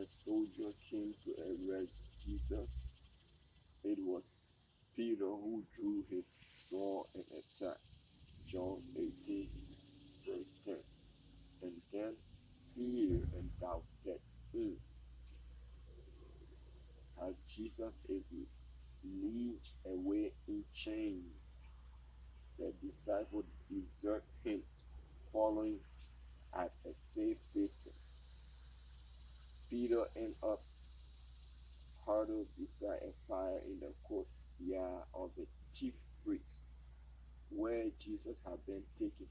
a soldier came to arrest Jesus, it was Peter who drew his sword and attacked. John 18, verse 10. And then fear and doubt set in as Jesus is lead away in chains. The disciples desert him, following at a safe distance. Peter ended up huddled beside a fire in the courtyard of the chief priest, where Jesus had been taken.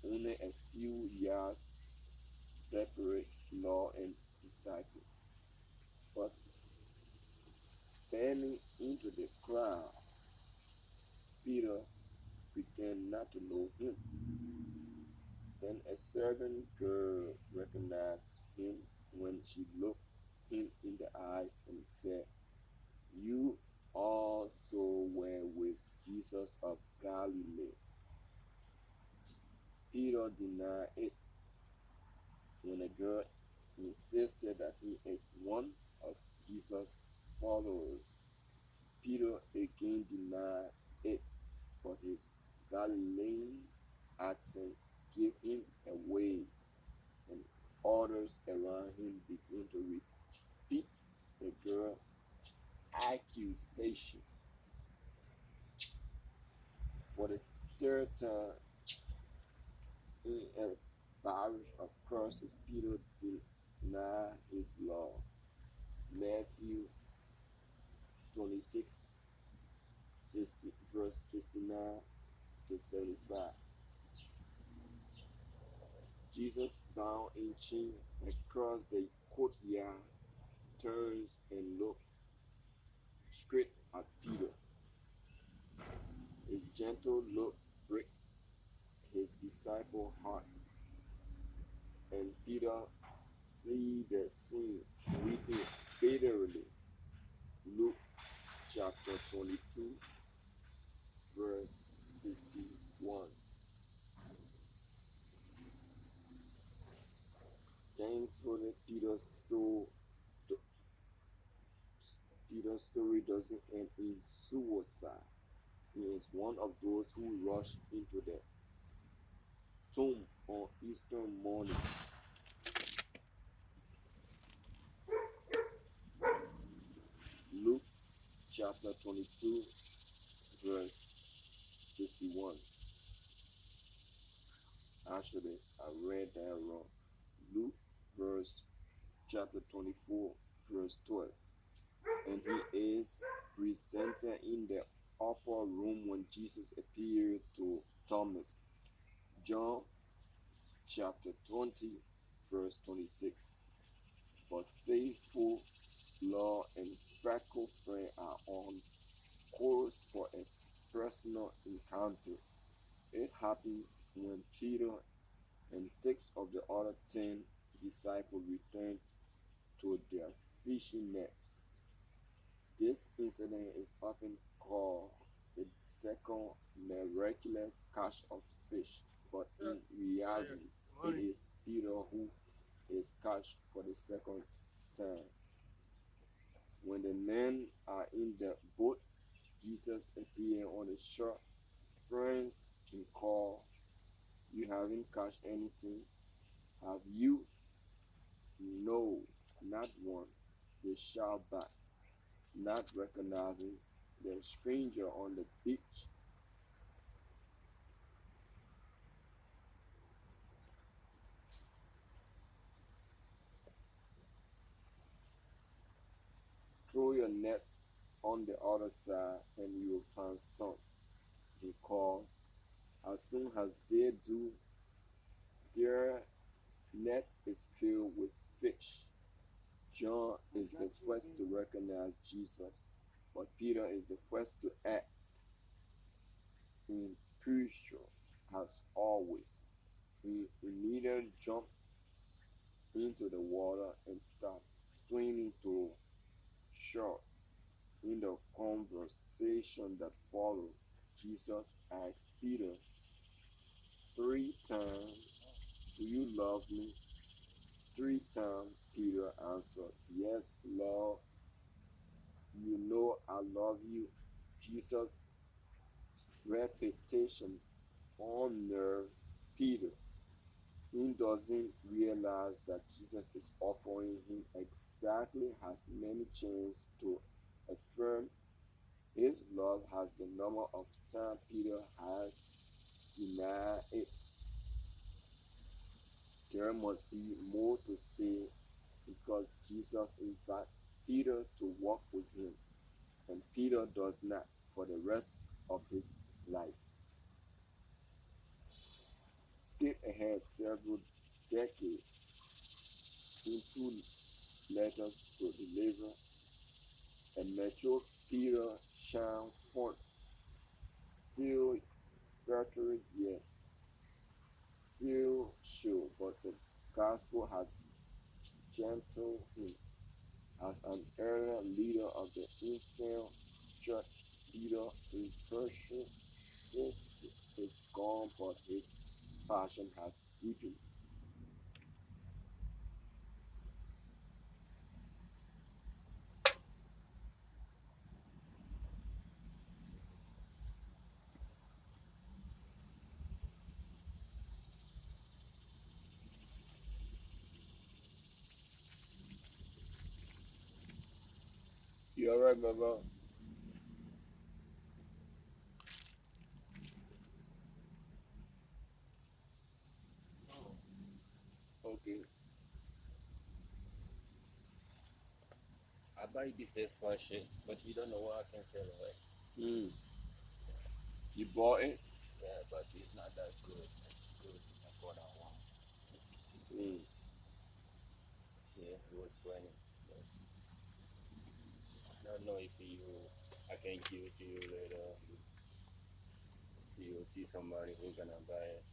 Only a few yards separate Lord and disciples. But bending into the crowd, Peter pretended not to know him. Then a servant girl recognized him when she looked him in the eyes and said, "You also were with Jesus of Galilee." Peter denied it. When the girl insisted that he is one of Jesus' followers, Peter again denied it, but his Galilean accent gave him away, and others around him began to repeat the girl's accusation. For the third time in a barrage of curses, Peter denied his Lord. Matthew 26, verse 69 to 75. Jesus, bound in chains across the courtyard, turns and looks straight at Peter. His gentle look breaks his disciple's heart, and Peter flees the scene, weeping bitterly. Luke chapter 22, verse 61. Thankfully, Peter's story doesn't end in suicide. He is one of those who rushed into the tomb on Easter morning. Luke chapter 22, verse 51. Actually, I read that wrong. Luke chapter 24, verse 12. And he is presented in the upper room when Jesus appeared to Thomas. John chapter 20, verse 26. But faithful Lord and practical friend are on course for a personal encounter. It happened when Peter and 6 of the other 10 disciples returned to their fishing nets. This incident is often called the second miraculous catch of fish, but in reality, it is Peter who is caught for the second time. When the men are in the boat, Jesus appears on the shore. Friends can call, "You haven't caught anything, have you?" "No, not one," they shout back, not recognizing the stranger on the beach. "Throw your nets on the other side and you will find some," he calls. As soon as they do, their net is filled with fish. John is the first to recognize Jesus, but Peter is the first to act impartial as always. He immediately jumped into the water and started swimming to shore. In the conversation that followed, Jesus asked Peter 3 times, "Do you love me?" 3 times Peter answered, Yes, Lord, you know I love you. Jesus' repetition unnerves Peter. He doesn't realize that Jesus is offering him exactly as many chances to affirm his love as the number of times Peter has denied it. There must be more to say because Jesus invites Peter to walk with him, and Peter does not for the rest of his life. Skip ahead several decades into letters to deliver a mature Peter shine forth. Still fertile, yes, still sure, but the gospel has gentled him. As an earlier leader of the infant church, Peter in Persia is gone, but his passion has deepened. You alright, Baba? Okay. I buy this extra shit, but you don't know what I can sell away. Hmm. You bought it? Yeah, but it's not that good. It's good for that one. Hmm. Yeah, it was funny. But I don't know if I can give it to you later. You will see somebody who's gonna buy it.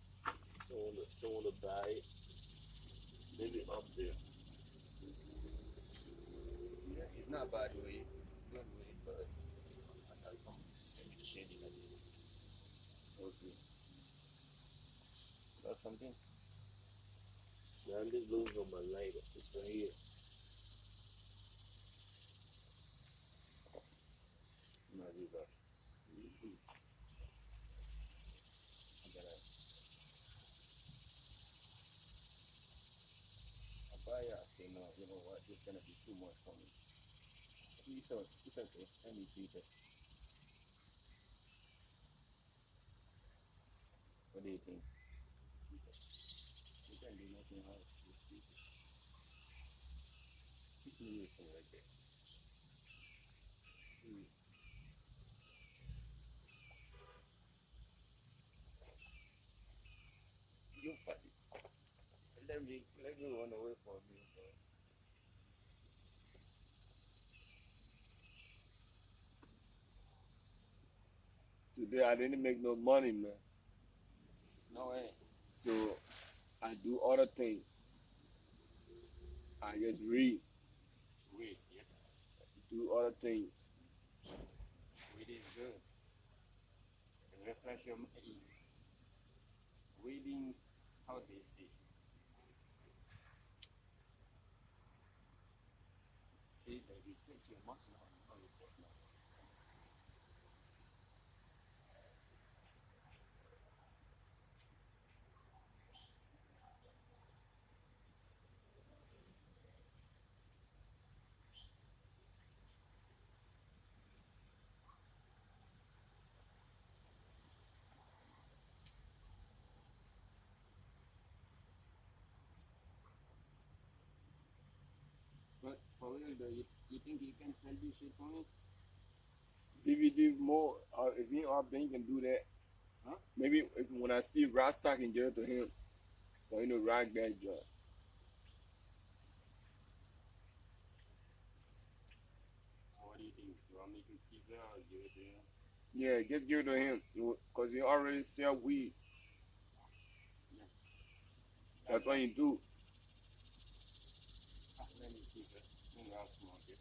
Someone to buy it, leave it up there. Yeah, it's not bad way. It's good way, but I got some maybe shady like it. Okay. Got something? Yeah, I'm just looking for my lighter. It's right here. No, you got. I gotta. I buy it. I say no. You know what? It's gonna be too much for me. It's okay. Let me keep it. What do you think? You can do nothing else. Just keep it. Keep me using right there. Mm. You fight it. Let me run away from you. Today I didn't make no money, man. No way. So I do other things. I just read, Wait, yeah. do other things. Weed is good. It refresh your mind. Reading how they say. See, they reset your mind now. How you talk now. But for real though, you think you can sell this shit for me? DVD more. If he up, then you can do that. Huh? Maybe when I see Rasta, I can give it to him. So rock that joint. What do you think? You want me to keep it or give it to you? Yeah, just give it to him because he already sell weed. Yeah. That's what he do. Let me keep it. Let me have smoke it.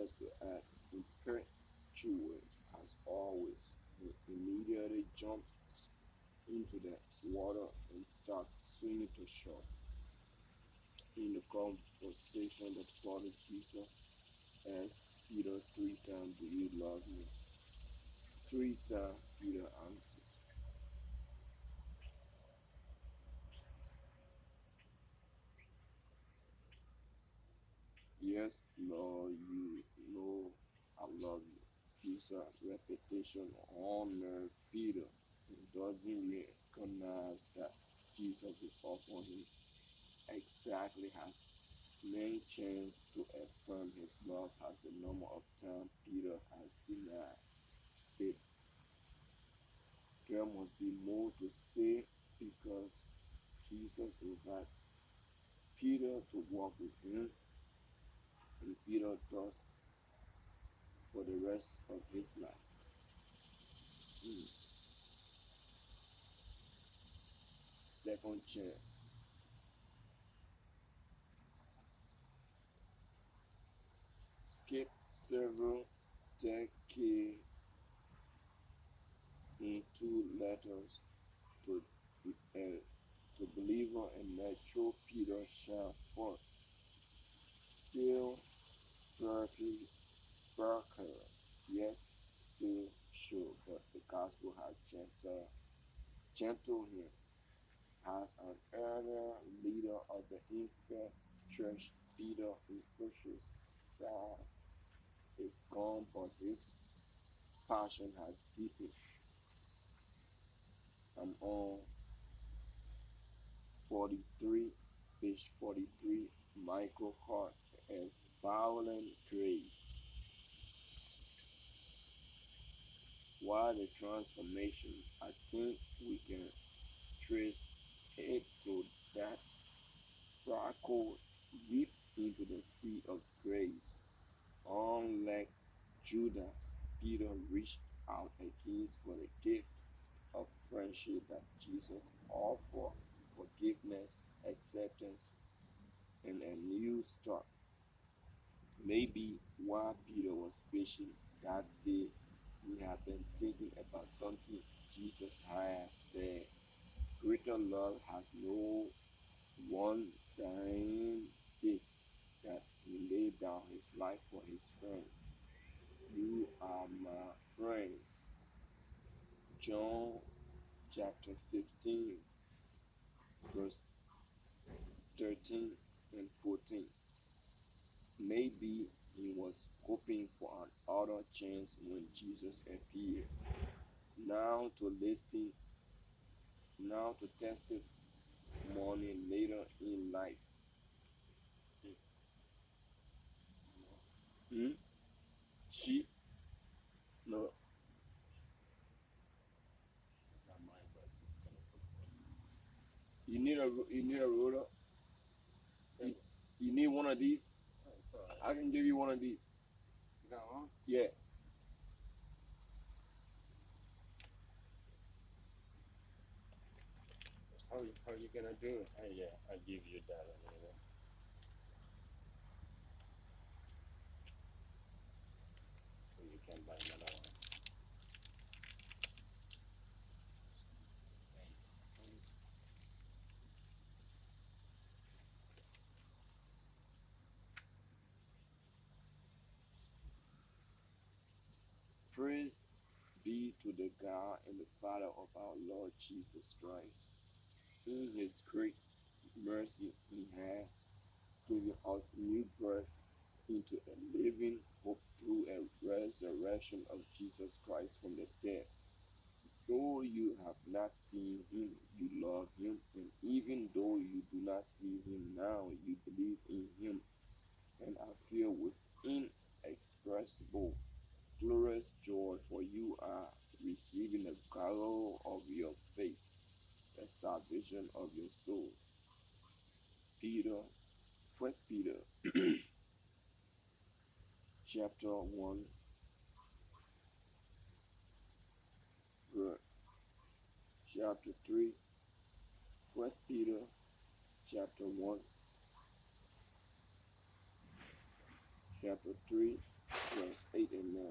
was to act impetuous as always. He immediately jumped into the water and started swimming to shore. In the conversation that followed, Jesus asked Peter 3 times, "Do you love me?" 3 times Peter answered, "Yes, Lord, you know I love you." Jesus' repetition honored Peter. He doesn't recognize that Jesus is upon him exactly as many chances to affirm his love as the number of times Peter has denied it. There must be more to say because Jesus invited Peter to walk with him, and Peter does for the rest of his life. Second chance. Skip several decades in 2 letters to to believer and natural Peter shall forth. Still pretty darker, yes, still sure, but the gospel has gentle him. As an earlier leader of the infant church, Peter Ephesians is gone, but his passion has deepened. I'm on 43, page 43, Michael Hart as violent grace. Why the transformation? I think we can trace it to that Rocco leaped into the sea of grace. Unlike Judas, Peter reached out against for the gifts of friendship that Jesus offered, forgiveness, acceptance, and a new start. Maybe while Peter was fishing that day, he had been thinking about something Jesus had said. Greater love has no one than this, that he laid down his life for his friends. You are my friends. John chapter 15, verse 13 and 14. Maybe he was hoping for another chance when Jesus appeared. Now to listen, now to testimony later in life. Hmm? She? No. Not mine, but You need a ruler. You need one of these. I can give you one of these. you got one? Yeah. How you gonna do it? Yeah, I'll give you that anyway. So you can buy another one. Praise be to the God and the Father of our Lord Jesus Christ. In his great mercy, he has given us new birth into a living hope through a resurrection of Jesus Christ from the dead. Though you have not seen him, you love him, and even though you do not see him now, you believe in him and are filled with inexpressible, glorious joy, for you are receiving the gallows of your faith, the salvation of your soul. Peter, First Peter, chapter 1, verse, chapter 3, First Peter, chapter 1, chapter 3, verse 8 and 9.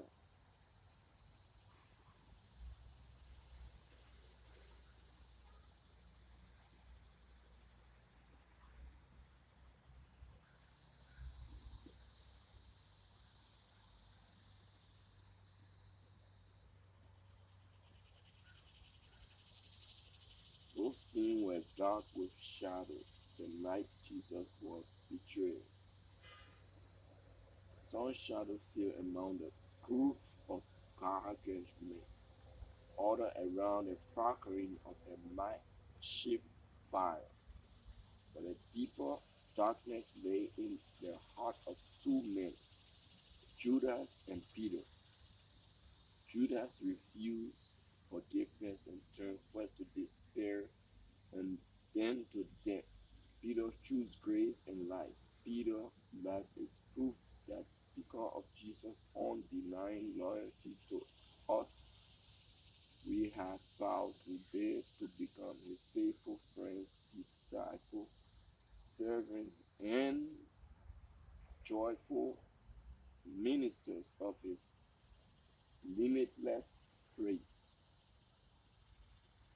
Both scenes were dark with shadow. The night Jesus was betrayed. Some shadow fell among the proof of God's judgment, other around the crackling of a makeshift fire. But a deeper darkness lay in the heart of two men, Judas and Peter. Judas refused forgiveness and turned first to despair and then to death. Peter chose grace and life. Peter's life is proof that because of Jesus' undenying loyalty to us, we have vowed to dare to become his faithful friends, disciple, servant, and joyful ministers of his limitless grace.